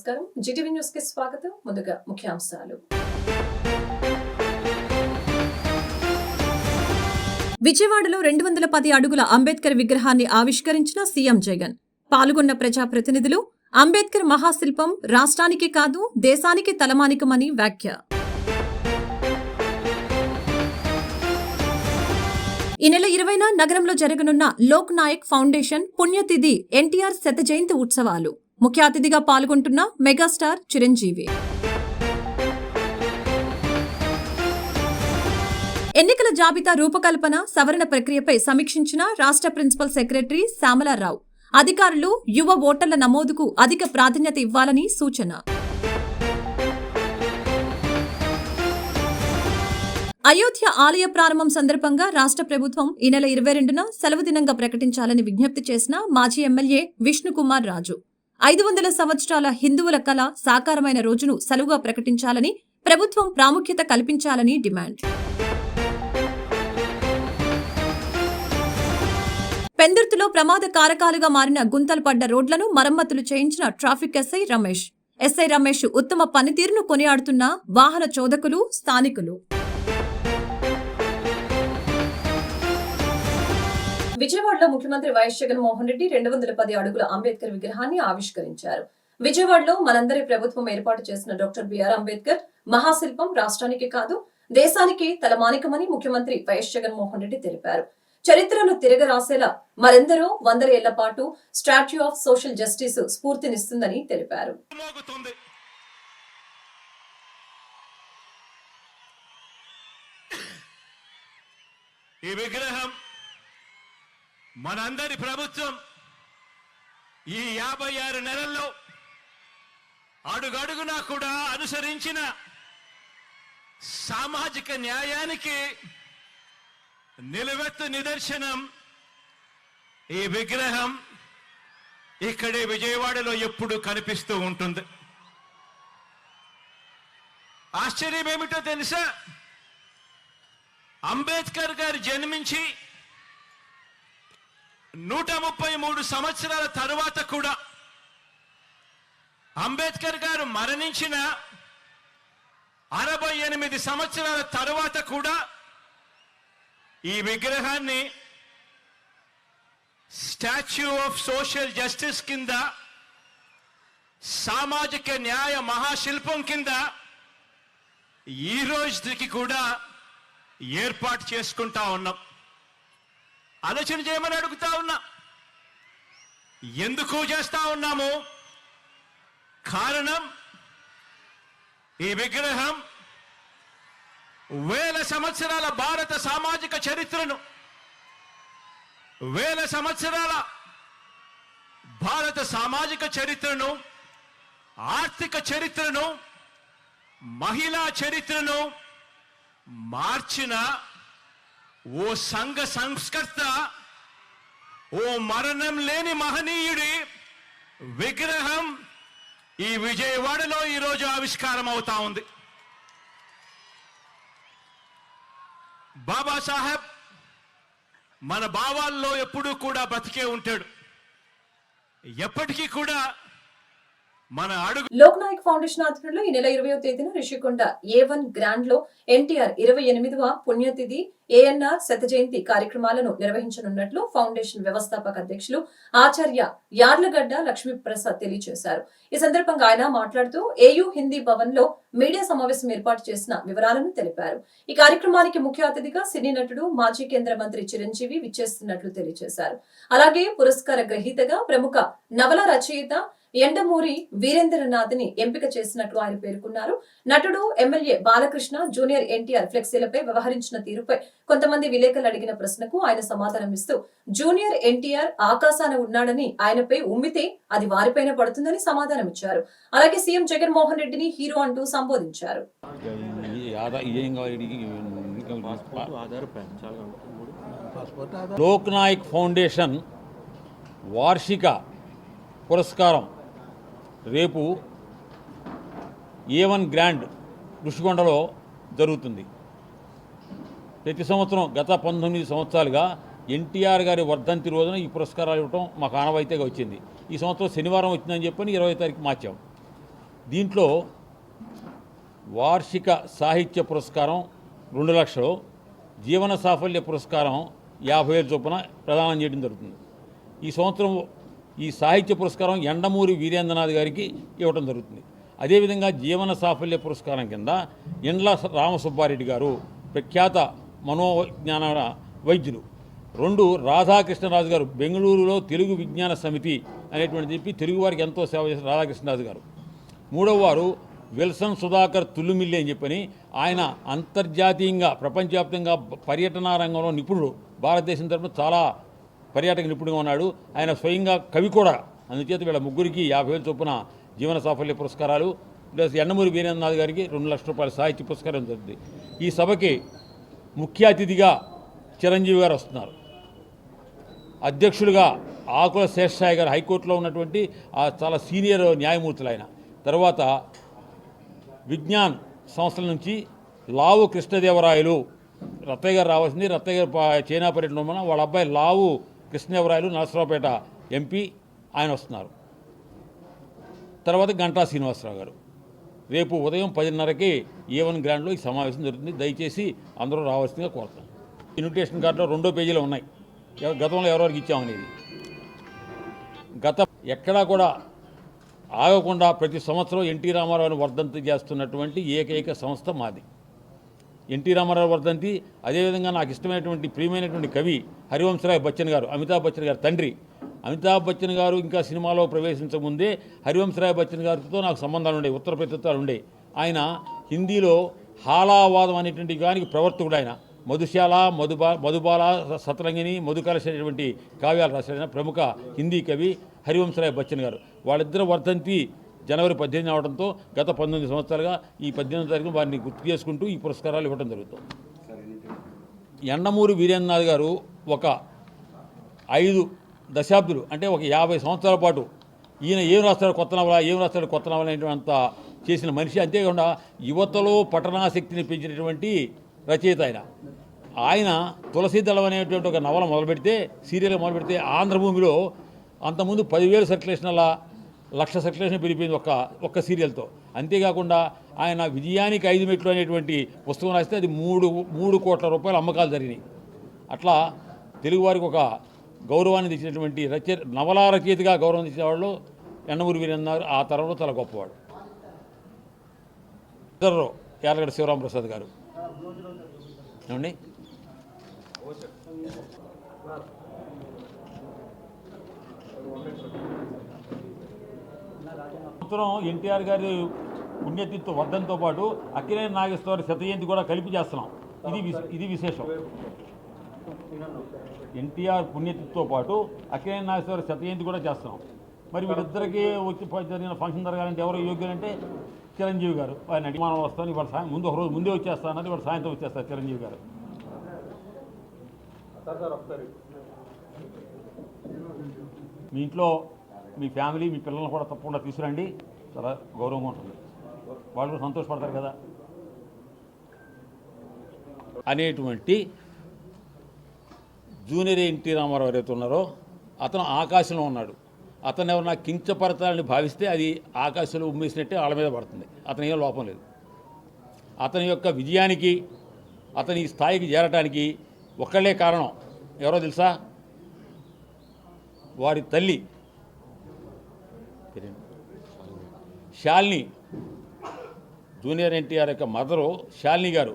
నమస్కారం. Zee TV news కి స్వాగతం. ముందుగా ముఖ్యాంశాలు. విజయవాడలో 210 అడుగుల అంబేద్కర్ విగ్రహాన్ని ఆవిష్కరించిన సీఎం జగన్. పాల్గొన్న ప్రజాప్రతినిధులు అంబేద్కర్ మహాశిల్పం రాష్ట్రానికి కాదు దేశానికి తలమానికమని వ్యాఖ్య. ఈ నెల 20న నగరంలో జరగనున్న లోక్ నాయక్ ఫౌండేషన్ పుణ్యతిథి ఎన్టీఆర్ శత జయంతి ఉత్సవాలు. ముఖ్య అతిథిగా పాల్గొంటున్న మెగాస్టార్ చిరంజీవి. ఎన్నికల జాబితా రూపకల్పన సవరణ ప్రక్రియపై సమీక్షించిన రాష్ట్ర ప్రిన్సిపల్ సెక్రటరీ శ్యామలారావు. అధికారులు యువ ఓటర్ల నమోదుకు అధిక ప్రాధాన్యత ఇవ్వాలని సూచన. అయోధ్య ఆలయ ప్రారంభం సందర్భంగా రాష్ట్ర ప్రభుత్వం ఈ నెల 22న సెలవు దినంగా ప్రకటించాలని విజ్ఞప్తి చేసిన మాజీ ఎమ్మెల్యే విష్ణుకుమార్ రాజు. 500 సంవత్సరాల హిందువుల కళ సాకారమైన రోజును సెలవుగా ప్రకటించాలని, ప్రభుత్వం ప్రాముఖ్యత కల్పించాలని డిమాండ్. పెందుర్తిలో ప్రమాద కారకాలుగా మారిన గుంతలు పడ్డ రోడ్లను మరమ్మతులు చేయించిన traffic SI Ramesh. SI Ramesh ఉత్తమ పనితీరును కొనియాడుతున్న వాహన చోదకులు, స్థానికులు. విజయవాడలో ముఖ్యమంత్రి వైఎస్ జగన్మోహన్ రెడ్డి 210 అడుగుల అంబేద్కర్ విగ్రహాన్ని ఆవిష్కరించారు. విజయవాడలో మనందరి ప్రభుత్వం ఏర్పాటు చేసిన డాక్టర్ బిఆర్ అంబేద్కర్ మహాశిల్పం రాష్ట్రానికి కాదు దేశానికి తలమానికమని ముఖ్యమంత్రి వైఎస్ జగన్మోహన్ రెడ్డి తెలిపారు. చరిత్రను తిరగరాసేలా మరెందరో 100 ఏళ్ల పాటు స్టాట్యూ ఆఫ్ సోషల్ జస్టిస్ స్ఫూర్తినిస్తుందని తెలిపారు. ఈ విగ్రహం మనందరి ప్రభుత్వం ఈ 56 నెలల్లో అడుగడుగునా కూడా అనుసరించిన సామాజిక న్యాయానికి నిలువెత్తు నిదర్శనం ఈ విగ్రహం. ఇక్కడే విజయవాడలో ఎప్పుడు కనిపిస్తూ ఉంటుంది. ఆశ్చర్యం ఏమిటో తెలుసా? అంబేద్కర్ గారు జన్మించి 133 సంవత్సరాల తరువాత కూడా, అంబేద్కర్ గారు మరణించిన 68 సంవత్సరాల తరువాత కూడా ఈ విగ్రహాన్ని స్టాచ్యూ ఆఫ్ సోషల్ జస్టిస్ కింద, సామాజిక న్యాయ మహాశిల్పం కింద ఈ రోజుకి కూడా ఏర్పాటు చేసుకుంటా ఉన్నాం. ఆలోచన చేయమని అడుగుతా ఉన్నా. ఎందుకు చేస్తా ఉన్నాము? కారణం, ఈ విగ్రహం వేల సంవత్సరాల భారత సామాజిక చరిత్రను, వేల సంవత్సరాల భారత సామాజిక చరిత్రను, ఆర్థిక చరిత్రను, మహిళా చరిత్రను మార్చిన ఓ సంఘ సంస్కర్త, ఓ మరణం లేని మహనీయుడి విగ్రహం ఈ విజయవాడలో ఈరోజు ఆవిష్కారం అవుతా ఉంది. బాబాసాహెబ్ మన భావాల్లో ఎప్పుడూ కూడా బ్రతికే ఉంటాడు. ఎప్పటికీ కూడా మన అడుగు. లోక్ నాయక్ ఫౌండేషన్ ఆధ్వర్యంలో ఈ నెల 20వ తేదీన రిషికొండ A1 గ్రాండ్ లో ఎన్టీఆర్ 28వ పుణ్యతిథి ఏఎన్ఆర్ శత జయంతి కార్యక్రమాలను నిర్వహించనున్నట్లు ఫౌండేషన్ వ్యవస్థాపక అధ్యక్షులు ఆచార్య యార్లగడ్డ లక్ష్మీప్రసాద్ తెలియజేశారు. ఈ సందర్భంగా ఆయన మాట్లాడుతూ ఏయూ హిందీ భవన్ లో మీడియా సమావేశం ఏర్పాటు చేసిన వివరాలను తెలిపారు. ఈ కార్యక్రమానికి ముఖ్య అతిథిగా సినీ నటుడు, మాజీ కేంద్ర మంత్రి చిరంజీవి విచ్చేస్తున్నట్లు తెలియజేశారు. అలాగే పురస్కార గ్రహీతగా ప్రముఖ నవల రచయిత ఎండమూరి వీరేంద్రనాథ్ ని ఎంపిక చేసినట్లు ఆయన పేర్కొన్నారు. నటుడు, ఎమ్మెల్యే బాలకృష్ణ జూనియర్ ఎన్టీఆర్ ఫ్లెక్సీలపై వ్యవహరించిన తీరుపై కొంతమంది విలేకరులు అడిగిన ప్రశ్నకు ఆయన సమాధానమిస్తూ జూనియర్ ఎన్టీఆర్ ఆకాశాన ఉన్నాడని, ఆయనపై ఉమ్మితే అది వారిపైన పడుతుందని సమాధానమిచ్చారు. అలాగే సీఎం జగన్మోహన్ రెడ్డిని హీరో అంటూ సంబోధించారు. లోక్ నాయక్ ఫౌండేషన్ వార్షిక పురస్కారం రేపు A1 గ్రాండ్ ఋషికొండలో జరుగుతుంది. ప్రతి సంవత్సరం గత 19 సంవత్సరాలుగా ఎన్టీఆర్ గారి వర్ధంతి రోజున ఈ పురస్కారాలు ఇవ్వడం మాకు ఆనవాయితీగా వచ్చింది. ఈ సంవత్సరం శనివారం వచ్చిందని చెప్పని 20వ తారీఖు మార్చాం. దీంట్లో వార్షిక సాహిత్య పురస్కారం 2 లక్షలు, జీవన సాఫల్య పురస్కారం 50,000 చొప్పున ప్రదానం చేయడం జరుగుతుంది. ఈ సంవత్సరం ఈ సాహిత్య పురస్కారం యండమూరి వీరేంద్రనాథ్ గారికి ఇవ్వడం జరుగుతుంది. అదేవిధంగా జీవన సాఫల్య పురస్కారం కింద ఇండ్ల రామసుబ్బారెడ్డి గారు ప్రఖ్యాత మనోవిజ్ఞాన వైద్యులు. 2 రాధాకృష్ణరాజు గారు బెంగళూరులో తెలుగు విజ్ఞాన సమితి అనేటువంటి చెప్పి తెలుగువారికి ఎంతో సేవ చేసిన రాధాకృష్ణరాజు గారు. 3వ వారు విల్సన్ సుధాకర్ తుల్లుమిల్లి అని చెప్పని ఆయన అంతర్జాతీయంగా ప్రపంచవ్యాప్తంగా పర్యటన రంగంలో నిపుణుడు. భారతదేశం తరఫున చాలా పర్యాటక నిపుణుడుగా ఉన్నాడు. ఆయన స్వయంగా కవి కూడా. అందుచేత వీళ్ళ ముగ్గురికి 50,000 చొప్పున జీవన సాఫల్య పురస్కారాలు, ప్లస్ యండమూరి వీరేంద్రనాథ్ గారికి 2 లక్షల రూపాయల సాహిత్య పురస్కారం జరుగుతుంది. ఈ సభకి ముఖ్య అతిథిగా చిరంజీవి గారు వస్తున్నారు. అధ్యక్షులుగా ఆకుల శేషాయి గారు, హైకోర్టులో ఉన్నటువంటి చాలా సీనియర్ న్యాయమూర్తులు ఆయన. తర్వాత విజ్ఞాన్ సంస్థల నుంచి లావు కృష్ణదేవరాయలు, రత్తయ్య గారు రావాల్సింది. రత్తయ్య గారు చైనా పర్యటన వలన వాళ్ళ అబ్బాయి లావు కృష్ణదేవరాయలు నరసరావుపేట ఎంపీ, ఆయన వస్తున్నారు. తర్వాత గంటా శ్రీనివాసరావు గారు. రేపు ఉదయం 10:30కి A1 గ్రాండ్లో ఈ సమావేశం జరుగుతుంది. దయచేసి అందరూ రావాల్సిందిగా కోరుతాను. ఇన్విటేషన్ కార్డులో 2వ పేజీలో ఉన్నాయి గతంలో ఎవరెవరికి ఇచ్చామనేది. ఎక్కడా కూడా ఆగకుండా ప్రతి సంవత్సరం ఎన్టీ రామారావుని వర్ధంతి చేస్తున్నటువంటి ఏకైక సంస్థ మాది. ఎన్టీ రామారావు వర్ధంతి, అదేవిధంగా నాకు ఇష్టమైనటువంటి ప్రియమైనటువంటి కవి హరివంశరాయ్ బచ్చన్ గారు, అమితాబ్ బచ్చన్ గారు తండ్రి. అమితాబ్ బచ్చన్ గారు ఇంకా సినిమాలో ప్రవేశించకముందే హరివంశరాయ్ బచ్చన్ గారితో నాకు సంబంధాలు ఉండేవి, ఉత్తర ప్రత్యుత్తరాలు ఉండేవి. ఆయన హిందీలో హాలావాదం అనేటువంటి దానికి ప్రవర్తకుడు. ఆయన మధుశాల, మధుబాల, సతరంగిణి, మధుకలశ అనేటువంటి కావ్యాలు రాశారైన ప్రముఖ హిందీ కవి హరివంశరాయ్ బచ్చన్ గారు. వాళ్ళిద్దరు వర్ధంతి జనవరి 18 అవడంతో గత 19 సంవత్సరాలుగా ఈ 18వ తారీఖున వారిని గుర్తు చేసుకుంటూ ఈ పురస్కారాలు ఇవ్వడం జరుగుతుంది. యండమూరి వీరేంద్రనాథ్ గారు ఒక 5 దశాబ్దులు అంటే ఒక 50 సంవత్సరాల పాటు ఈయన ఏం రాస్తాడు కొత్త నవల అనేటువంటి చేసిన మనిషి. అంతేకాకుండా యువతలో పఠనాశక్తిని పెంచినటువంటి రచయిత ఆయన తులసీదళం అనేటువంటి ఒక నవల మొదలుపెడితే, సీరియల్ మొదలుపెడితే ఆంధ్రభూమిలో అంతకుముందు 10,000 సర్క్యులేషన్ల 1,00,000 సర్క్యులేషన్ పెరిగిపోయింది ఒక్క సీరియల్తో. అంతేకాకుండా ఆయన విజయానికి 5 మెట్లు అనేటువంటి పుస్తకం రాస్తే అది 3 కోట్ల రూపాయల అమ్మకాలు జరిగినాయి. అట్లా తెలుగువారికి ఒక గౌరవాన్ని తెచ్చినటువంటి నవలా రచయితగా గౌరవం తెచ్చిన వాళ్ళు యండమూరి వీరేంద్రనాథ్. ఆ తరంలో చాలా గొప్పవాడు. ఇద్దరు యార్లగడ్డ శివరామప్రసాద్ గారు. ఏమండి, సంవత్సరం ఎన్టీఆర్ గారి పుణ్యతిథి వర్ధంతో పాటు అక్కినేని నాగేశ్వరరావు శత జయంతి కూడా కలిపి చేస్తున్నాం. ఇది విశేషం. ఎన్టీఆర్ పుణ్యతిథితో పాటు అక్కినేని నాగేశ్వరరావు శత జయంతి కూడా చేస్తున్నాం. మరి వీళ్ళిద్దరికీ వచ్చి జరిగిన ఫంక్షన్ జరగాలంటే ఎవరు యోగ్యులంటే చిరంజీవి గారు. ఆయన అభిమానం వస్తాను, ఇవాళ ముందు ఒక రోజు ముందే వచ్చేస్తానని, ఇవాళ సాయంత్రం వచ్చేస్తారు చిరంజీవి గారు. మీ ఇంట్లో మీ ఫ్యామిలీ, మీ పిల్లలను కూడా తప్పకుండా తీసుకురండి. చాలా గౌరవంగా ఉంటుంది, వాళ్ళు కూడా సంతోషపడతారు కదా అనేటువంటి జూనియర్ ఎన్టీ రామారావు ఎవరైతే ఉన్నారో అతను ఆకాశంలో ఉన్నాడు. అతను ఎవరన్నా కించపరచాలని భావిస్తే అది ఆకాశంలో ఉమ్మేసినట్టే వాళ్ళ మీద పడుతుంది. అతని ఏం లోపం లేదు. అతని యొక్క విజయానికి, అతని స్థాయికి చేరటానికి ఒక్కళ్ళే కారణం. ఎవరో తెలుసా? వారి తల్లి శాలిని. జూనియర్ ఎన్టీఆర్ యొక్క మదరు శాలిని గారు.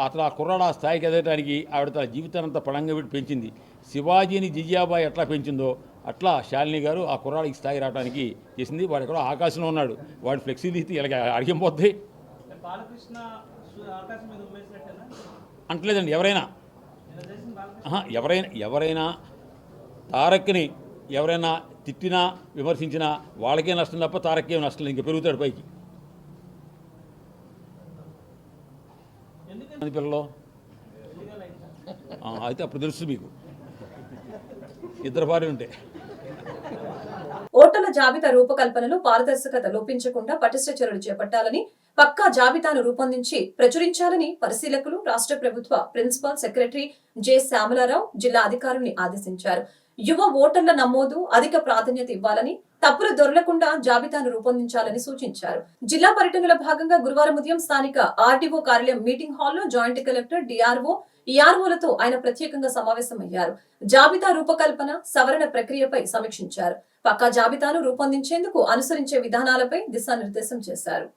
అతను ఆ కుర్రాడు ఆ స్థాయికి ఎదగడానికి ఆవిడ తన జీవితానంతా పడంగా పెట్టి పెంచింది. శివాజీని జిజియాబాయి ఎట్లా పెంచిందో అట్లా శాలిని గారు ఆ కుర్రాడికి స్థాయి రావడానికి చేసింది. వాడు ఎక్కడో ఆకాశంలో ఉన్నాడు. వాడి ఫ్లెక్సిబిలిటీ ఇలాగ అడిగిపోద్ది అంటలేదండి. ఎవరైనా తారక్ని ఎవరైనా తిట్టినా విమర్శించినా వాళ్ళకే నష్టం తప్ప తారక్కే నష్టం లేదు. ఇంకా పెరుగుతాడు పైకి. పిల్లలు అయితే అప్పుడు తెలుసు మీకు, ఇద్దరు భార్య ఉంటే. ఓటర్ల జాబితా రూపకల్పనలో పారదర్శకత లోపించకుండా పటిష్ట చర్యలు చేపట్టాలని పక్కా జాబితాను రూపొందించి ప్రచురించాలని పరిశీలకులు రాష్ట్ర ప్రభుత్వ ప్రిన్సిపల్ సెక్రటరీ జె శ్యామలారావు జిల్లా అధికారుల్ని ఆదేశించారు. యువ ఓటర్ల నమోదు అధిక ప్రాధాన్యత ఇవ్వాలని, తప్పులు దొరలకుండా జాబితాను రూపొందించాలని సూచించారు. జిల్లా పర్యటనలో భాగంగా గురువారం ఉదయం స్థానిక ఆర్డీఓ కార్యాలయం మీటింగ్ హాల్లో జాయింట్ కలెక్టర్, డిఆర్ఓ, ఈఆర్ఓలతో ఆయన ప్రత్యేకంగా సమావేశమయ్యారు. జాబితా రూపకల్పన, సవరణ ప్రక్రియపై సమీక్షించారు. పక్కా జాబితాను రూపొందించేందుకు అనుసరించే విధానాలపై దిశానిర్దేశం చేశారు.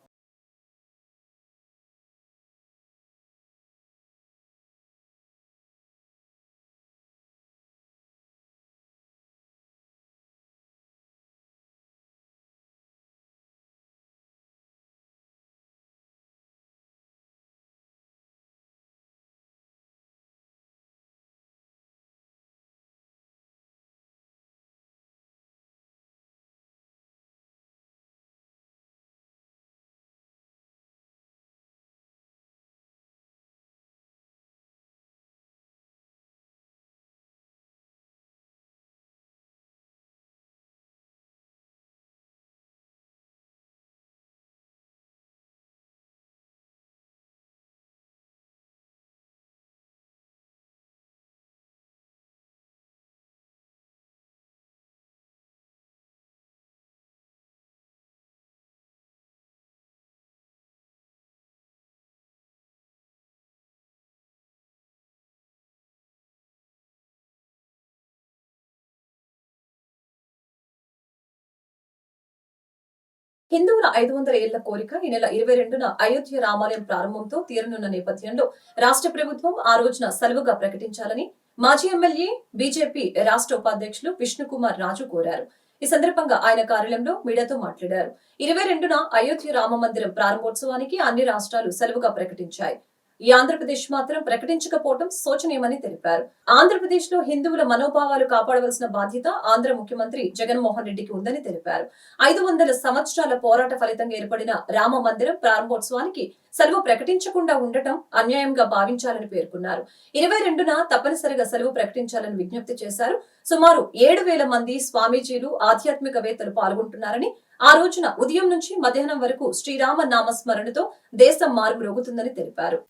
హిందువుల 500 ఏళ్ల కోరిక ఈ నెల 22న అయోధ్య రామాలయం ప్రారంభంతో తీరనున్న నేపథ్యంలో రాష్ట్ర ప్రభుత్వం ఆ రోజున సెలవుగా ప్రకటించాలని మాజీ ఎమ్మెల్యే, బీజేపీ రాష్ట్ర ఉపాధ్యక్షులు విష్ణుకుమార్ రాజు కోరారు. ఈ సందర్భంగా ఆయన కార్యాలయంలో మీడియాతో మాట్లాడారు. 22న అయోధ్య రామ మందిరం ప్రారంభోత్సవానికి అన్ని రాష్ట్రాలు సెలవుగా ప్రకటించాయి. ఈ ఆంధ్రప్రదేశ్ మాత్రం ప్రకటించకపోవడం శోచనీయమని తెలిపారు. ఆంధ్రప్రదేశ్ లో హిందువుల మనోభావాలు కాపాడవలసిన బాధ్యత ఆంధ్ర ముఖ్యమంత్రి జగన్మోహన్ రెడ్డికి ఉందని తెలిపారు. 500 సంవత్సరాల పోరాట ఫలితంగా ఏర్పడిన రామ మందిరం ప్రారంభోత్సవానికి సెలవు ప్రకటించకుండా ఉండటం అన్యాయంగా భావించాలని పేర్కొన్నారు. 22న తప్పనిసరిగా సెలవు ప్రకటించాలని విజ్ఞప్తి చేశారు. సుమారు 7,000 మంది స్వామీజీలు, ఆధ్యాత్మికవేత్తలు పాల్గొంటున్నారని, ఆ రోజున ఉదయం నుంచి మధ్యాహ్నం వరకు శ్రీరామ నామస్మరణతో దేశం మారుమ్రోగుతుందని తెలిపారు.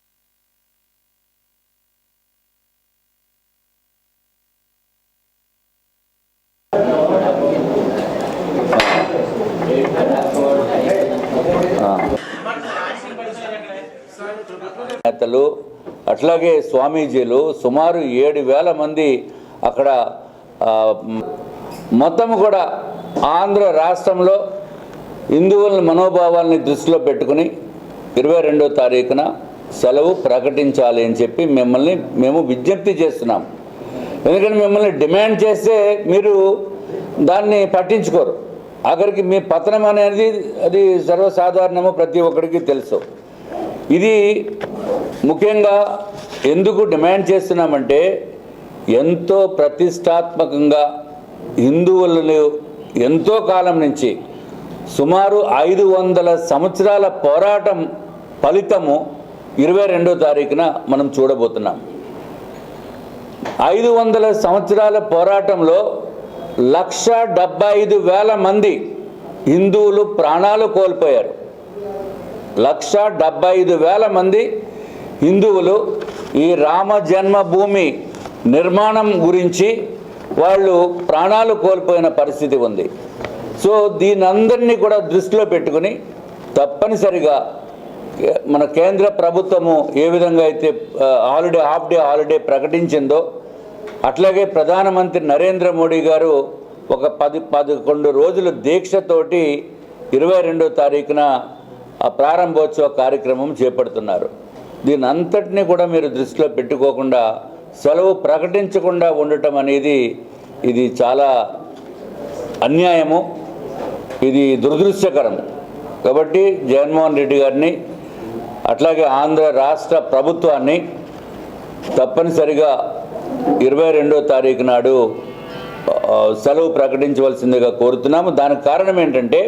నేతలు అట్లాగే స్వామీజీలు సుమారు 7,000 మంది అక్కడ మొత్తం కూడా ఆంధ్ర రాష్ట్రంలో హిందువుల మనోభావాల్ని దృష్టిలో పెట్టుకుని 22వ తారీఖున సెలవు ప్రకటించాలి అని చెప్పి మేము విజ్ఞప్తి చేస్తున్నాం. ఎందుకంటే మిమ్మల్ని డిమాండ్ చేస్తే మీరు దాన్ని పట్టించుకోరు. ఆఖరికి మీ పతనం అనేది అది సర్వసాధారణము, ప్రతి ఒక్కరికి తెలుసు. ఇది ముఖ్యంగా ఎందుకు డిమాండ్ చేస్తున్నామంటే, ఎంతో ప్రతిష్టాత్మకంగా హిందువులను ఎంతో కాలం నుంచి సుమారు 500 సంవత్సరాల పోరాటం ఫలితము 22వ తారీఖున మనం చూడబోతున్నాం. 500 సంవత్సరాల పోరాటంలో 1,75,000 మంది హిందువులు ప్రాణాలు కోల్పోయారు. 1,75,000 మంది హిందువులు ఈ రామ జన్మభూమి నిర్మాణం గురించి వాళ్ళు ప్రాణాలు కోల్పోయిన పరిస్థితి ఉంది. సో దీనందరినీ కూడా దృష్టిలో పెట్టుకుని తప్పనిసరిగా మన కేంద్ర ప్రభుత్వము ఏ విధంగా అయితే హాఫ్ డే హాలిడే ప్రకటించిందో, అట్లాగే ప్రధానమంత్రి నరేంద్ర మోడీ గారు ఒక 11 రోజుల దీక్షతోటి 22వ తారీఖున ఆ ప్రారంభోత్సవ కార్యక్రమం చేపడుతున్నారు. దీని అంతటినీ కూడా మీరు దృష్టిలో పెట్టుకోకుండా సెలవు ప్రకటించకుండా ఉండటం అనేది ఇది చాలా అన్యాయము, ఇది దురదృష్టకరం. కాబట్టి జగన్మోహన్ రెడ్డి గారిని అట్లాగే ఆంధ్ర రాష్ట్ర ప్రభుత్వాన్ని తప్పనిసరిగా 22వ తారీఖు నాడు సెలవు ప్రకటించవలసిందిగా కోరుతున్నాము. దానికి కారణం ఏంటంటే,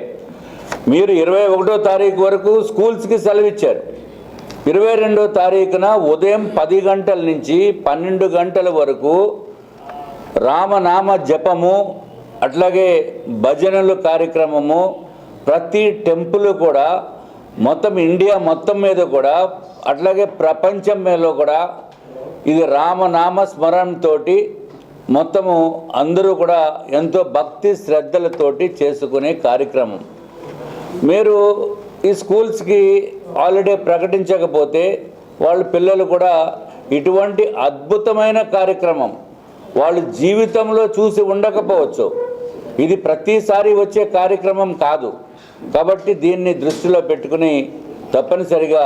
మీరు 21వ తారీఖు వరకు స్కూల్స్కి సెలవు ఇచ్చారు. 22వ తారీఖున ఉదయం 10 గంటల నుంచి 12 గంటల వరకు రామనామ జపము, అట్లాగే భజనలు కార్యక్రమము, ప్రతి టెంపుల్ కూడా మొత్తం ఇండియా మొత్తం మీద కూడా అట్లాగే ప్రపంచం మీద కూడా ఇది రామనామ స్మరణతోటి మొత్తము అందరూ కూడా ఎంతో భక్తి శ్రద్ధలతోటి చేసుకునే కార్యక్రమం. మీరు ఈ స్కూల్స్కి హాలిడే ప్రకటించకపోతే వాళ్ళ పిల్లలు కూడా ఇటువంటి అద్భుతమైన కార్యక్రమం వాళ్ళు జీవితంలో చూసి ఉండకపోవచ్చు. ఇది ప్రతిసారి వచ్చే కార్యక్రమం కాదు. కాబట్టి దీన్ని దృష్టిలో పెట్టుకుని తప్పనిసరిగా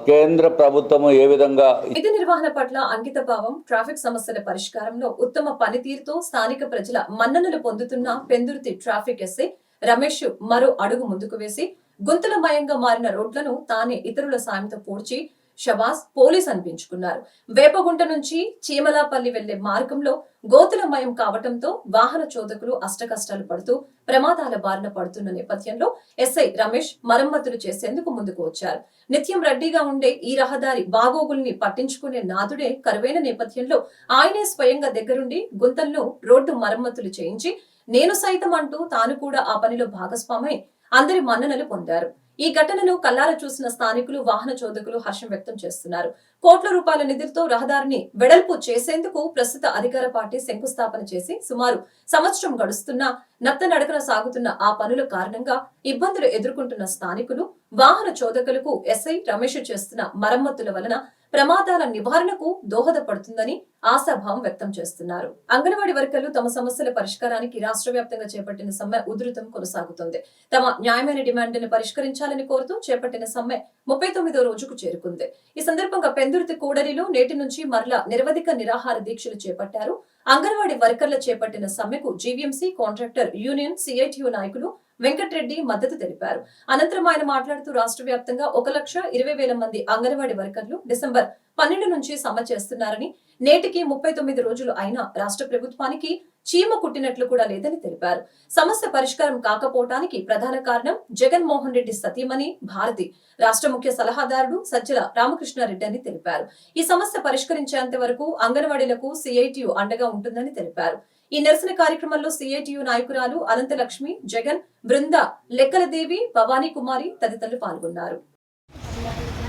కేంద్ర ప్రభుత్వము ఏ విధంగా విధి నిర్వహణ పట్ల అంకిత భావం, ట్రాఫిక్ సమస్యల పరిష్కారంలో ఉత్తమ పనితీరుతో స్థానిక ప్రజల మన్ననలు పొందుతున్న పెందుర్తి ట్రాఫిక్ ఎస్ఐ రమేష్ మరో అడుగు ముందుకు వేసి గుంతలమయంగా మారిన రోడ్లను తానే ఇతరుల సాయంతో పూడ్చి షబాస్ పోలీస్ అనిపించుకున్నారు. వేపగుంట నుంచి చీమలాపల్లి వెళ్లే మార్గంలో గోతులమయం కావటంతో వాహన చోదకులు అష్టకష్టాలు పడుతూ ప్రమాదాల బారిన పడుతున్న నేపథ్యంలో ఎస్ఐ రమేష్ మరమ్మతులు చేసేందుకు ముందుకు వచ్చారు. నిత్యం రద్దీగా ఉండే ఈ రహదారి బాగోగుల్ని పట్టించుకునే నాదుడే కరువైన నేపథ్యంలో ఆయనే స్వయంగా దగ్గరుండి గుంతలను రోడ్డు మరమ్మతులు చేయించి నేను సైతం అంటూ తాను కూడా ఆ పనిలో భాగస్వామై అందరి మన్ననలు పొందారు. ఈ ఘటనను కల్లారా చూసిన స్థానికులు, వాహన చోదకులు హర్షం వ్యక్తం చేస్తున్నారు. కోట్ల రూపాయల నిధులతో రహదారిని వెడల్పు చేసేందుకు ప్రస్తుత అధికార పార్టీ శంకుస్థాపన చేసి సుమారు సంవత్సరం గడుస్తున్నా నత్తనడకన సాగుతున్న ఆ పనుల కారణంగా ఇబ్బందులు ఎదుర్కొంటున్న స్థానికులు, వాహన చోదకులకు ఎస్ఐ రమేష్ చేస్తున్న మరమ్మతుల వలన ప్రమాదాల నివారణకు దోహదపడుతుందని ఆశాభావం వ్యక్తం చేస్తున్నారు. అంగన్వాడీ వర్కర్లు తమ సమస్యల పరిష్కారానికి రాష్ట్ర వ్యాప్తంగా చేపట్టిన సమ్మె ఉధృతం కొనసాగుతోంది. తమ న్యాయమైన డిమాండ్ను పరిష్కరించాలని కోరుతూ చేపట్టిన సమ్మె 39వ రోజుకు చేరుకుంది. ఈ సందర్భంగా పెందుర్తి కూడలిలో నేటి నుంచి మరలా నిరవధిక నిరాహార దీక్షలు చేపట్టారు. అంగన్వాడీ వర్కర్ల చేపట్టిన సమ్మెకు జీవీఎంసీ కాంట్రాక్టర్ యూనియన్ సిఐటియు నాయకులు వెంకటరెడ్డి మద్దతు తెలిపారు. అనంతరం ఆయన మాట్లాడుతూ రాష్ట్ర వ్యాప్తంగా 1,20,000 మంది అంగన్వాడీ వర్కర్లు డిసెంబర్ 12 నుంచి సమ్మె చేస్తున్నారని, నేటికి 39 రోజులు అయినా రాష్ట్ర ప్రభుత్వానికి చీమ కుట్టినట్లు కూడా లేదని తెలిపారు. సమస్య పరిష్కారం కాకపోవటానికి ప్రధాన కారణం జగన్మోహన్ రెడ్డి సతీమణి భారతి, రాష్ట్ర ముఖ్య సలహాదారుడు సజ్జల రామకృష్ణారెడ్డి అని తెలిపారు. ఈ సమస్య పరిష్కరించేంత వరకు అంగన్వాడీలకు సిఐటియు అండగా ఉంటుందని తెలిపారు. ఈ నిరసన కార్యక్రమంలో సిఐటియు నాయకురాలు అనంతలక్ష్మి, జగన్, బృంద, లెక్కలదేవి, భవానీ కుమారి తదితరులు పాల్గొన్నారు.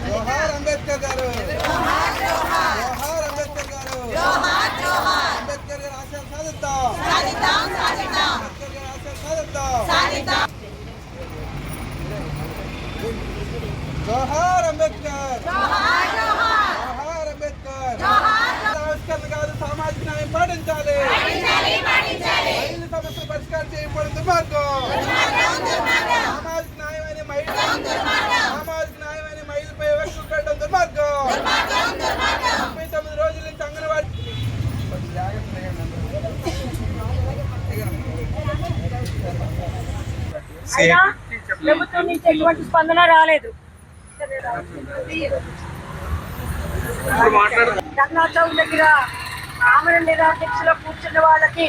జోహార్ అంబేద్కర్ గారు, జోహార్ అంబేద్కర్ గారు, జోహార్ జోహార్ అంబేద్కర్ గారి ఆశయాలు సాధిద్దాం, సాధిద్దాం సాధిద్దాం అంబేద్కర్ గారి ఆశయాలు సాధిద్దాం, సాధిద్దాం. జోహార్ అంబేద్కర్, జోహార్ జోహార్, జోహార్ అంబేద్కర్, జోహార్. ఆవిష్కరణ కాదు, సామాజిక న్యాయం పాటించాలి, పాటించాలి పాటించాలి. మహిళల సమస్యలు పరిష్కారం చేయబడిన దుర్మార్గం, సామాజిక న్యాయమైన మహిళ, సామాజిక న్యాయమైన మహిళపై వివక్ష పెట్టడం దుర్మార్గం. 39 రోజుల నుంచి అంగన్వాడీ అయినా ప్రభుత్వం నుంచి ఎటువంటి స్పందన రాలేదు. ధర్నా చౌక్ దగ్గర ఆమరణ నిరాదీక్షలో కూర్చున్న వాళ్ళకి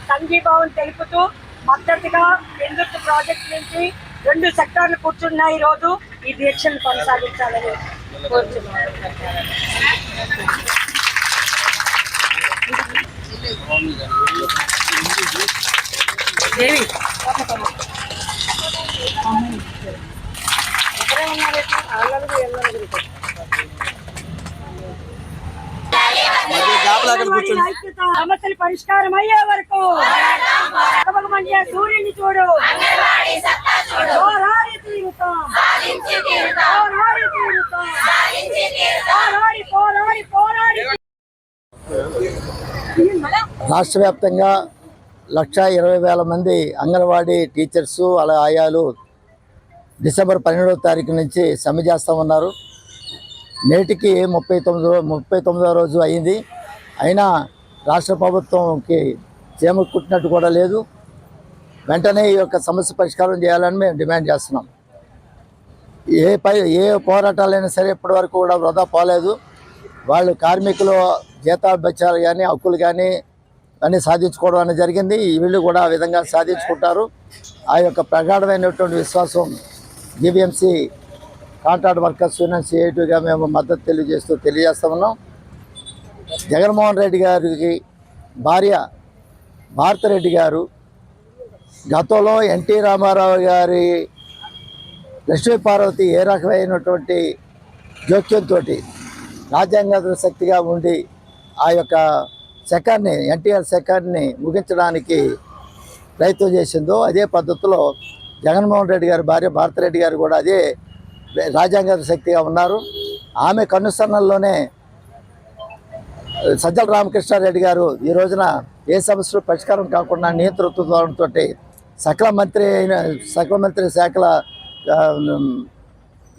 సంఘీభావం తెలుపుతూ మద్దతుగా పెందుర్తి ప్రాజెక్ట్ నుంచి 2 సెక్టార్లు కూర్చున్న ఈ రోజు ఈ దీక్షను కొనసాగించాలని కోరుచున్నారు. సమస్యలు పరిష్కారం అయ్యే వరకు సూర్యుని చూడు, పోరాడి తీరుతాం, పోరాడి తీరుతాం, పోరాడి పోరాడి పోరాడి. రాష్ట్ర వ్యాప్తంగా 1,20,000 మంది అంగన్వాడీ టీచర్సు అలా ఆయాలు డిసెంబర్ 12వ తారీఖు నుంచి సమ్మె చేస్తూ ఉన్నారు. నేటికి 39వ రోజు అయింది. అయినా రాష్ట్ర ప్రభుత్వంకి చీమ కుట్టినట్టు కూడా లేదు. వెంటనే ఈ యొక్క సమస్య పరిష్కారం చేయాలని మేము డిమాండ్ చేస్తున్నాం. ఏ పోరాటాలైనా సరే ఇప్పటివరకు కూడా వృధా పోలేదు. వాళ్ళు కార్మికులు జీతాలు బచ్చాలు కానీ హక్కులు కానీ అన్నీ సాధించుకోవడం అనేది జరిగింది. వీళ్ళు కూడా ఆ విధంగా సాధించుకుంటారు. ఆ యొక్క ప్రగాఢమైనటువంటి విశ్వాసం జీవీఎంసీ కాంట్రాక్ట్ వర్కర్స్ యూనియన్ సిఐటిగా మేము మద్దతు తెలియజేస్తూ ఉన్నాం. జగన్మోహన్ రెడ్డి గారికి భార్య భారతిరెడ్డి గారు గతంలో ఎన్టీ రామారావు గారి లక్ష్మీ పార్వతి ఏ రకమైనటువంటి జోక్యంతో రాజ్యాంగ శక్తిగా ఉండి ఆ యొక్క శకాన్ని ఎన్టీఆర్ శకాన్ని ముగించడానికి ప్రయత్నం చేసిందో అదే పద్ధతిలో జగన్మోహన్ రెడ్డి గారి భార్య భారతిరెడ్డి గారు కూడా అదే రాజ్యాంగ శక్తిగా ఉన్నారు. ఆమె కనుసన్నల్లోనే సజ్జల రామకృష్ణారెడ్డి గారు ఈ రోజున ఏ సమస్యలు పరిష్కారం కాకుండా నేతృత్వంతో సకల మంత్రి శాఖల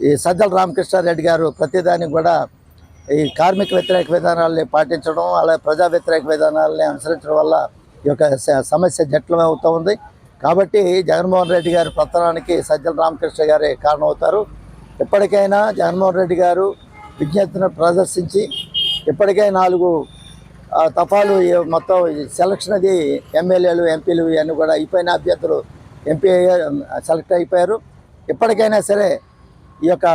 ఈ సజ్జల రామకృష్ణారెడ్డి గారు ప్రతిదానికి కూడా ఈ కార్మిక వ్యతిరేక విధానాలని పాటించడం అలాగే ప్రజా వ్యతిరేక విధానాలని అనుసరించడం వల్ల ఈ యొక్క సమస్య జటిలం అవుతూ ఉంది. కాబట్టి జగన్మోహన్ రెడ్డి గారి పతనానికి సజ్జల రామకృష్ణ గారే కారణమవుతారు. ఎప్పటికైనా జగన్మోహన్ రెడ్డి గారు విజ్ఞతను ప్రదర్శించి ఇప్పటికే 4 తఫాలు మొత్తం సెలక్షన్ అది ఎమ్మెల్యేలు ఎంపీలు ఇవన్నీ కూడా అయిపోయిన అభ్యర్థులు ఎంపీ సెలెక్ట్ అయిపోయారు. ఇప్పటికైనా సరే ఈ యొక్క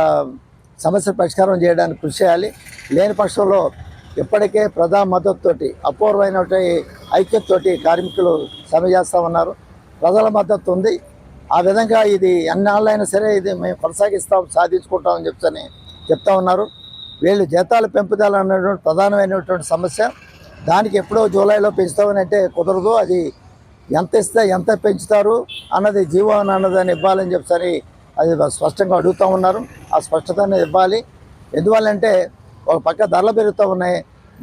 సమస్య పరిష్కారం చేయడానికి కృషి చేయాలి. లేని పక్షంలో ఇప్పటికే ప్రజా మద్దతుతోటి అపూర్వమైనటువంటి ఐక్యతతోటి కార్మికులు సమ్మె చేస్తూ ఉన్నారు. ప్రజల మద్దతు ఉంది. ఆ విధంగా ఇది ఎన్నాళ్ళైనా సరే ఇది మేము కొనసాగిస్తాం, సాధించుకుంటామని చెప్తా ఉన్నారు. వీళ్ళు జీతాల పెంపుదల అనేటువంటి ప్రధానమైనటువంటి సమస్య. దానికి ఎప్పుడో జూలైలో పెంచుతామని అంటే కుదరదు. అది ఎంత ఇస్తే ఎంత పెంచుతారు అన్నది జీవో అన్నదాన్ని ఇవ్వాలని చెప్పని అది స్పష్టంగా అడుగుతూ ఉన్నారు. ఆ స్పష్టతని ఇవ్వాలి. ఎందువల్లంటే ఒక పక్క ధరలు పెరుగుతూ ఉన్నాయి,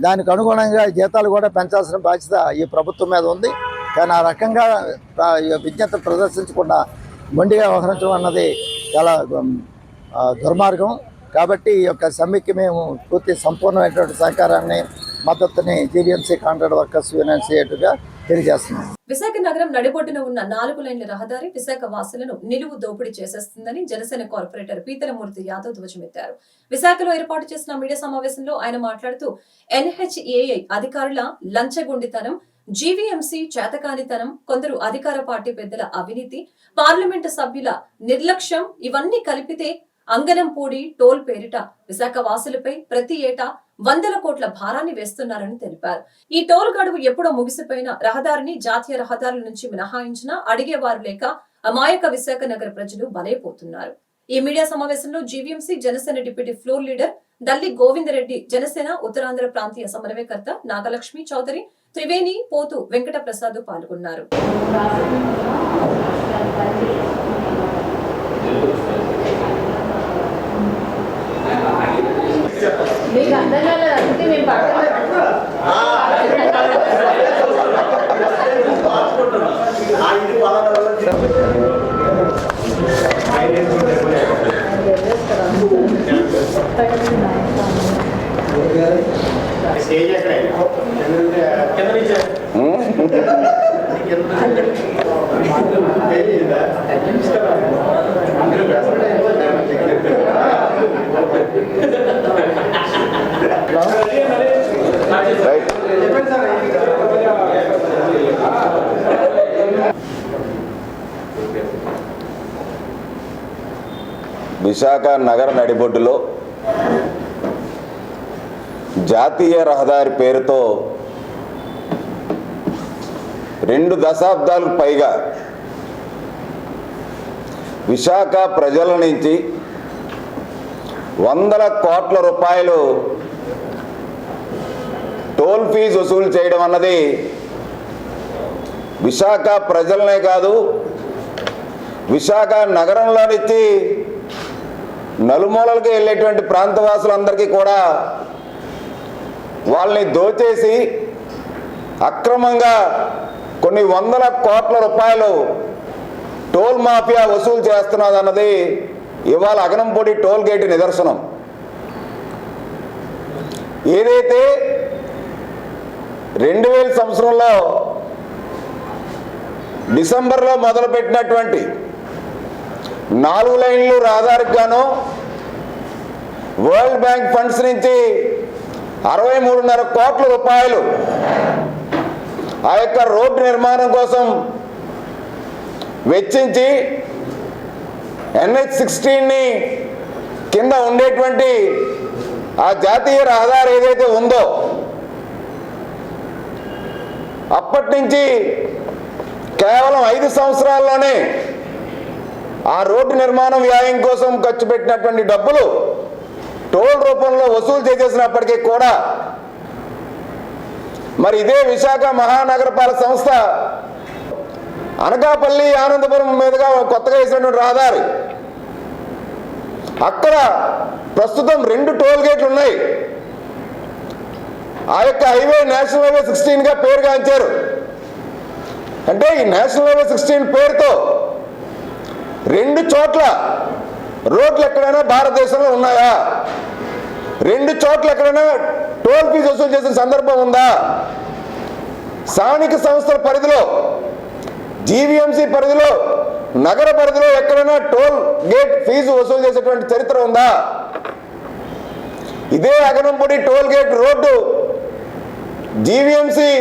దానికి అనుగుణంగా జీతాలు కూడా పెంచాల్సిన బాధ్యత ఈ ప్రభుత్వం మీద ఉంది. కానీ ఆ రకంగా విజ్ఞత ప్రదర్శించకుండా మొండిగా వ్యవహరించడం అన్నది చాలా దుర్మార్గం. కాబట్టి ఈ యొక్క సమ్మెకి మేము పూర్తి సంపూర్ణమైనటువంటి సహకారాన్ని మద్దతుని జీవీఎంసీ కాంట్రాక్ట్ వర్కర్స్ యూనియన్ సిఐటిగా తెలియజేస్తున్నాం. విశాఖ నగరం నడిబొడ్డున ఉన్న 4 లైన్ల రహదారి విశాఖ వాసులను నిలువు దోపిడీ చేసేస్తుందని జనసేన కార్పొరేటర్ పీతలమూర్తి యాదవ్ ధ్వజమెత్తారు. విశాఖలో ఏర్పాటు చేసిన మీడియా సమావేశంలో ఆయన మాట్లాడుతూ NHAI అధికారుల లంచగొండితనం, జీవీఎంసీ చేతకానితనం, కొందరు అధికార పార్టీ పెద్దల అవినీతి, పార్లమెంటు సభ్యుల నిర్లక్ష్యం ఇవన్నీ కలిపితే అంగనంపూడి టోల్ పేరిట విశాఖ వాసులపై ప్రతి ఏటా 100 కోట్ల భారాన్ని వేస్తున్నారని తెలిపారు. ఈ టోల్ గడువు ఎప్పుడో ముగిసిపోయిన రహదారిని జాతీయ రహదారుల నుంచి మినహాయించినా అడిగేవారు లేక అమాయక విశాఖ నగర ప్రజలు బలైపోతున్నారు. ఈ మీడియా సమావేశంలో GVMC Janasena deputy floor leader Dalli Govinda Reddy, Janasena Uttarandhra ప్రాంతీయ సమన్వయకర్త నాగలక్ష్మి చౌదరి, త్రివేణి, పోతు వెంకట ప్రసాద్ పాల్గొన్నారు. మీకు అర్థం కాలేదు అందుకే మేము విశాఖ నగర నడిబొడ్డులో జాతీయ రహదారి పేరుతో 2 దశాబ్దాలకు పైగా విశాఖ ప్రజల నుంచి వందల కోట్ల రూపాయలు టోల్ ఫీజు వసూలు చేయడం అన్నది విశాఖ ప్రజలనే కాదు, విశాఖ నగరంలో నుంచి నలుమూలలకు వెళ్ళేటువంటి ప్రాంతవాసులందరికీ కూడా వాళ్ళని దోచేసి అక్రమంగా కొన్ని వందల కోట్ల రూపాయలు టోల్ మాఫియా వసూలు చేస్తున్నదన్నది ఇవాళ అగనంపూడి టోల్ గేట్ నిదర్శనం. ఏదైతే 2000 సంవత్సరంలో డిసెంబర్లో మొదలుపెట్టినటువంటి 4 లైన్లు రహదారికి గాను వరల్డ్ బ్యాంక్ ఫండ్స్ నుంచి 63.5 కోట్ల రూపాయలు ఆ యొక్క రోడ్డు నిర్మాణం కోసం వెచ్చించి NH-16ని కింద ఉండేటువంటి ఆ జాతీయ రహదారి ఏదైతే ఉందో అప్పటి నుంచి కేవలం 5 సంవత్సరాల్లోనే ఆ రోడ్డు నిర్మాణ వ్యయం కోసం ఖర్చు పెట్టినటువంటి డబ్బులు టోల్ రూపంలో వసూలు చేసేసినప్పటికీ కూడా మరి ఇదే విశాఖ మహానగరపాలక సంస్థ అనకాపల్లి ఆనందపురం మీదుగా కొత్తగా వేసినటువంటి రహదారి, అక్కడ ప్రస్తుతం 2 టోల్ గేట్లు ఉన్నాయి. ఆ యొక్క హైవే నేషనల్ హైవే 16గా పేరుగాంచారు. అంటే ఈ నేషనల్ హైవే 16 పేరుతో 2 చోట్ల రోడ్లు ఎక్కడైనా భారతదేశంలో ఉన్నాయా? 2 చోట్ల ఎక్కడైనా టోల్ ఫీజు వసూలు చేసిన సందర్భం ఉందా? స్థానిక సంస్థల పరిధిలో, జీవీఎంసీ పరిధిలో, నగర పరిధిలో ఎక్కడైనా టోల్ గేట్ ఫీజు వసూలు చేసేటువంటి చరిత్ర ఉందా? ఇదే Aganampudi toll gate road GVMC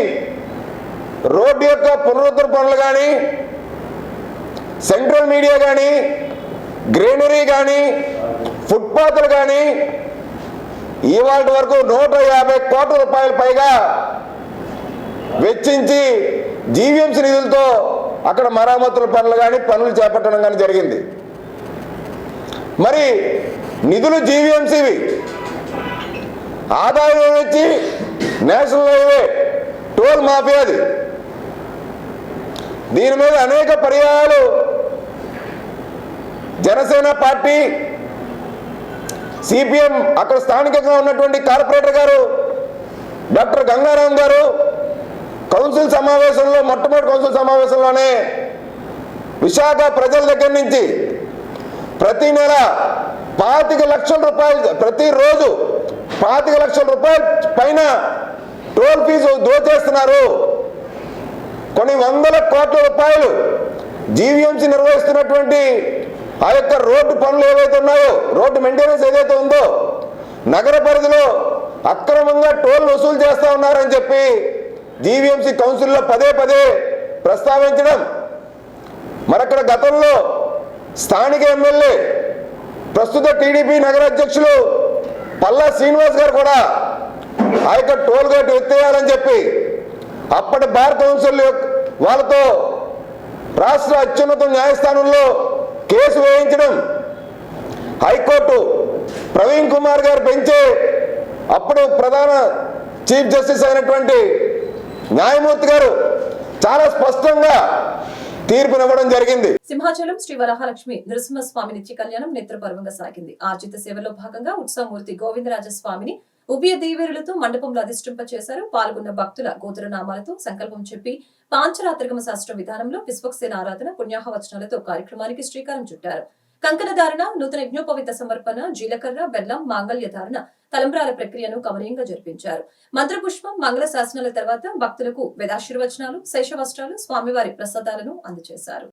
road యొక్క పునరుద్ధరణ పనులు కానీ, సెంట్రల్ మీడియా కానీ, గ్రీనరీ కానీ, ఫుట్పాత్లు కానీ ఇవాళ వరకు 150 కోట్ల రూపాయల పైగా వెచ్చించి జీవీఎంసీ నిధులతో అక్కడ మరామతుల పనులు కానీ పనులు చేపట్టడం కానీ జరిగింది. మరి నిధులు జీవీఎంసీవి, ఆదాయం వచ్చి నేషనల్ హైవే టోల్ మాఫియాది. దీని మీద అనేక పర్యాయాలు జనసేన పార్టీ, సిపిఎం అక్కడ స్థానికంగా ఉన్నటువంటి కార్పొరేటర్ గారు డాక్టర్ గంగారాం గారు కౌన్సిల్ సమావేశంలో, మొట్టమొదటి కౌన్సిల్ సమావేశంలోనే విశాఖ ప్రజల దగ్గర నుంచి ప్రతి నెల 25 లక్షల రూపాయలు, ప్రతిరోజు 25 లక్షల రూపాయల పైన టోల్ ఫీజు దోచేస్తున్నారు. కొన్ని వందల కోట్ల రూపాయలు జీవీఎంసీ నిర్వహిస్తున్నటువంటి ఆ యొక్క రోడ్డు పనులు ఏవైతే ఉన్నాయో, రోడ్డు మెయింటెనెన్స్ ఏదైతే ఉందో, నగర పరిధిలో అక్రమంగా టోల్ వసూలు చేస్తూ ఉన్నారని చెప్పి జీవీఎంసీ కౌన్సిల్లో పదే పదే ప్రస్తావించడం. మరక్కడ గతంలో స్థానిక ఎమ్మెల్యే, ప్రస్తుత టీడీపీ నగర అధ్యక్షులు పల్లా శ్రీనివాస్ గారు కూడా ఆ యొక్క టోల్ గేట్ ఎత్తేయాలని చెప్పి అప్పటి బార్ కౌన్సిల్ వాళ్ళతో రాష్ట్ర అత్యున్నత న్యాయస్థానంలో కేసు వేయించడం, హైకోర్టు ప్రవీణ్ కుమార్ గారు పెంచే అప్పుడు ప్రధాన చీఫ్ జస్టిస్ అయినటువంటి న్యాయమూర్తి గారు చాలా స్పష్టంగా తీర్పునివ్వడం జరిగింది. సింహాచలం శ్రీ వరహాలక్ష్మి నృసింహస్వామి నిత్య కళ్యాణం నేత్రపర్వంగా సాగింది. ఆర్జిత సేవలో భాగంగా ఉత్సవమూర్తి గోవిందరాజస్వామిని ఉభయ దేవేరులతో మండపంలో అధిష్టింప చేశారు. పాల్గొన్న భక్తుల గోత్రనామాలతో సంకల్పం చెప్పి పాంచరాత్రిగమ శాస్త్ర విధానంలో విశ్వక్సేన ఆరాధన, పుణ్యాహవచనాలతో కార్యక్రమానికి శ్రీకారం చుట్టారు. కంకణ ధారణ, నూతన యజ్ఞోపవిత సమర్పణ, జీలకర్ర, బెల్లం, మాంగళ్య ధారణ, తలంబ్రాల ప్రక్రియను కమనీయంగా జరిపించారు. మంత్రపుష్పం, మంగళ శాసనాల తర్వాత భక్తులకు వేదాశీర్వచనాలు, శేషవస్త్రాలు, స్వామివారి ప్రసాదాలను అందజేశారు.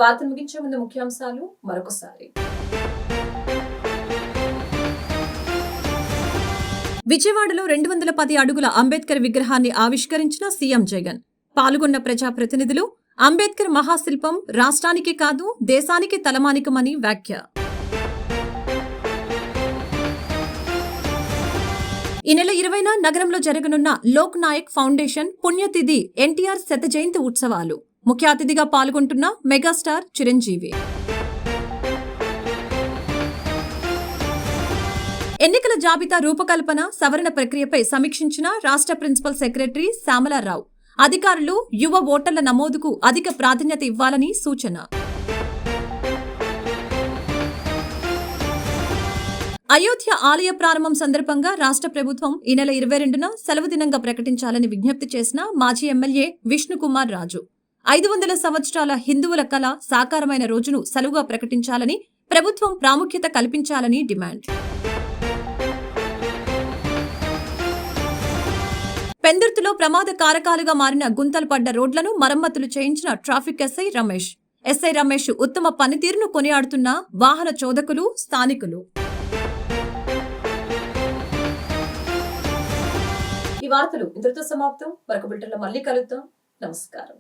వార్తలు ముగించే ముందు ముఖ్యాంశాలు మరొకసారి. విజయవాడలో 210 అడుగుల అంబేద్కర్ విగ్రహాన్ని ఆవిష్కరించిన సీఎం జగన్. పాల్గొన్న ప్రజాప్రతినిధులు అంబేద్కర్ మహాశిల్పం రాష్ట్రానికి కాదు దేశానికి తలమానికమని వ్యాఖ్య. ఈ నెల 20న నగరంలో జరగనున్న లోక్ నాయక్ ఫౌండేషన్ పుణ్యతిథి ఎన్టీఆర్ శత జయంతి ఉత్సవాలు. ముఖ్య అతిథిగా పాల్గొంటున్న మెగాస్టార్ చిరంజీవి. ఎన్నికల జాబితా రూపకల్పన సవరణ ప్రక్రియపై సమీక్షించిన రాష్ట్ర ప్రిన్సిపల్ సెక్రటరీ శ్యామలారావు. అధికారులు యువ ఓటర్ల నమోదుకు అధిక ప్రాధాన్యత ఇవ్వాలని సూచన. అయోధ్య ఆలయ ప్రారంభం సందర్భంగా రాష్ట్ర ప్రభుత్వం ఈ నెల 22న సెలవు దినంగా ప్రకటించాలని విజ్ఞప్తి చేసిన మాజీ ఎమ్మెల్యే విష్ణుకుమార్ రాజు. 500 సంవత్సరాల హిందువుల కళ సాకారమైన రోజును సెలవుగా ప్రకటించాలని, ప్రభుత్వం ప్రాముఖ్యత కల్పించాలని డిమాండ్. పెందుర్తిలో ప్రమాద కారకాలుగా మారిన గుంతలు పడ్డ రోడ్లను మరమ్మతులు చేయించిన traffic SI Ramesh. SI Ramesh ఉత్తమ పనితీరును కొనియాడుతున్న వాహన చోదకులు, స్థానికులు. ఈ వార్తలు ఇంతటితో సమాప్తం. మరొక బులెటిన్లో మళ్ళీ కలుద్దాం. నమస్కారం.